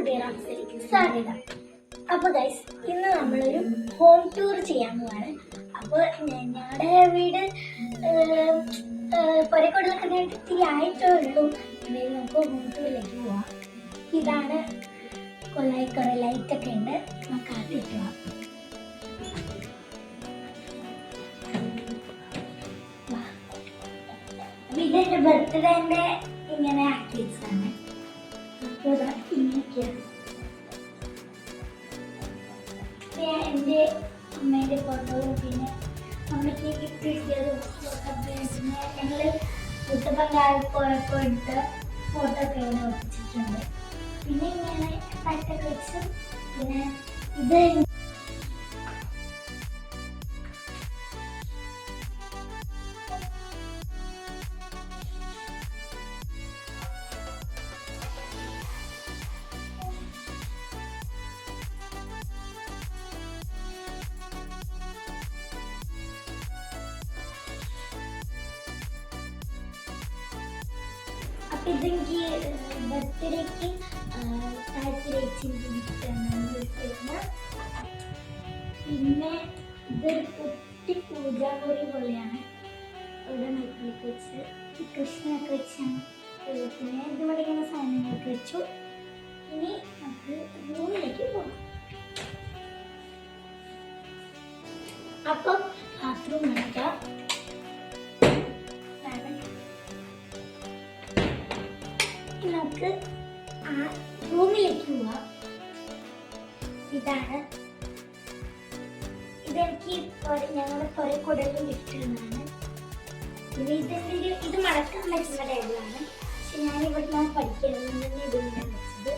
പുതിയ ക്ലാസ്സിലേക്ക് സ്വാഗതം. അപ്പോൾ ഗൈസ്, ഇന്ന് നമ്മളൊരു ഹോം ടൂർ ചെയ്യാൻ പോവാണ്. അപ്പോൾ ഞങ്ങളുടെ വീട് പൊരക്കൊടുത്തൊക്കെ ഇത്തിരി ആയിട്ടേ ഉള്ളൂ. എന്തായാലും നമുക്ക് ഹോം ടൂറിലേക്ക് പോവാം. ഇതാണ് കുറേ ലൈറ്റൊക്കെ ഉണ്ട്, നമുക്ക് ആദ്യം പോവാം. ഇതെന്റെ ബർത്ത്ഡേന്റെ ഇങ്ങനെ ആക്ടിവിറ്റീസ് ആണ്. എൻ്റെ അമ്മേൻ്റെ ഫോട്ടോയും പിന്നെ അമ്മയ്ക്ക് ഗിഫ്റ്റ് കിട്ടിയതും പിന്നെ ഞങ്ങൾ കുട്ടപ്പങ്കാൽ പോയപ്പോൾ എടുത്ത ഫോട്ടോ ഒക്കെ ഇവിടെ ഒപ്പിച്ചിട്ടുണ്ട്. പിന്നെ ഇങ്ങനെ പറ്റൊക്കെ വെച്ച് പിന്നെ ഇത് ഇതെനിക്ക് ബർത്ത്ഡേക്ക് പിന്നെ ഇതൊരു കുട്ടി പൂജാമുറി പോലെയാണ്. ഇവിടെ നെറ്റിലേക്ക് വെച്ച് കൃഷ്ണനൊക്കെ വെച്ചാണ്. പിന്നെ ഇതുപോലെ ഇങ്ങനെ സാധനങ്ങളൊക്കെ വെച്ചു. ഇനി നമുക്ക് റൂമിലേക്ക് പോകാം. അപ്പം ബാത്റൂം കാണിക്കാം. നമുക്ക് ആ റൂമിലേക്ക് പോവാം. ഇതാണ് ഇതെനിക്ക് ഞങ്ങളുടെ കുറെ കുടലും ഇഷ്ടമാണ്. ഇത് മടക്കാൻ പറ്റുന്ന ടേബിളാണ്. പക്ഷെ ഞാൻ ഇവിടുന്ന് പഠിക്കുന്നത് തന്നെ ഇതിങ്ങനെ വെച്ചത്.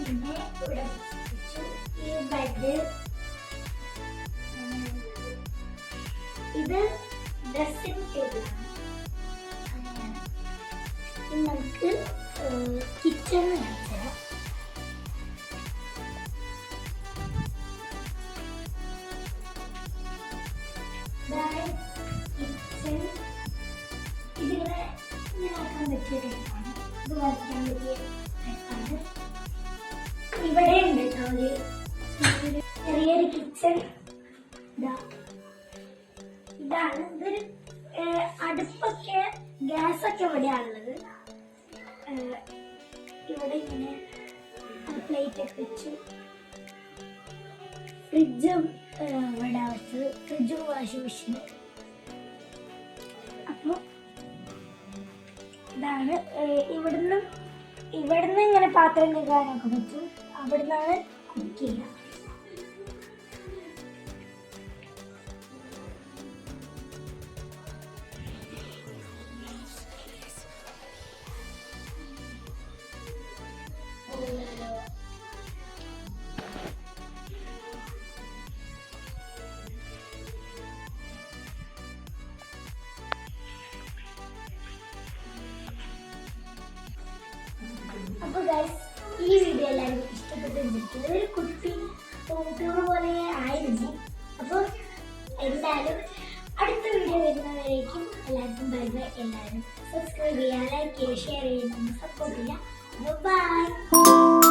പിന്നെ ഇവിടെ വെച്ചു ഈ ബെഡ്. ഇത് ഡ്രസ്സിംഗ് ടേബിളാണ്. നമുക്ക് കിച്ചൺ കാണിച്ചുതരാം. കിച്ചൺ ഇതിങ്ങനെ ആക്കാൻ പറ്റിയ ടൈപ്പാണ്. ഇത് വരയ്ക്കാൻ പറ്റിയ ടൈപ്പാണ്. ഇവിടെ ഉണ്ട് കേട്ടോ ഒരു ചെറിയൊരു കിച്ചൺ. ഇതാണ് ഇതൊരു അടുപ്പൊക്കെ ഗ്യാസൊക്കെ ഇവിടെയാണുള്ളത്. ഇവിടെ ഇങ്ങനെ പ്ലേറ്റ് ഒക്കെ വെച്ചു. ഫ്രിഡ്ജും ഇവിടെ വെച്ചത്. ഫ്രിഡ്ജും വാഷിംഗ് മെഷീൻ. അപ്പോൾ ഇതാണ് ഇവിടുന്ന് ഇങ്ങനെ പാത്രം കഴുകാനൊക്കെ പറ്റും. അവിടുന്നാണ് കുക്ക് ചെയ്യുക. അപ്പോൾ ഗൈസ്, ഈ വീഡിയോ എല്ലാവർക്കും ഇഷ്ടപ്പെട്ടിരിക്കുന്നത് ഒരു കുട്ടി ഹോം ടൂർ പോലെ ആയിരുന്നു. അപ്പോൾ എന്തായാലും അടുത്ത വീഡിയോ വരുന്നവരേക്കും എല്ലാവർക്കും ബൈ ബൈ. എല്ലാവരും സബ്സ്ക്രൈബ് ചെയ്യുക, ലൈക്ക് ചെയ്യുക, ഷെയർ ചെയ്യുക, സപ്പോർട്ട് ചെയ്യുക. ബൈ.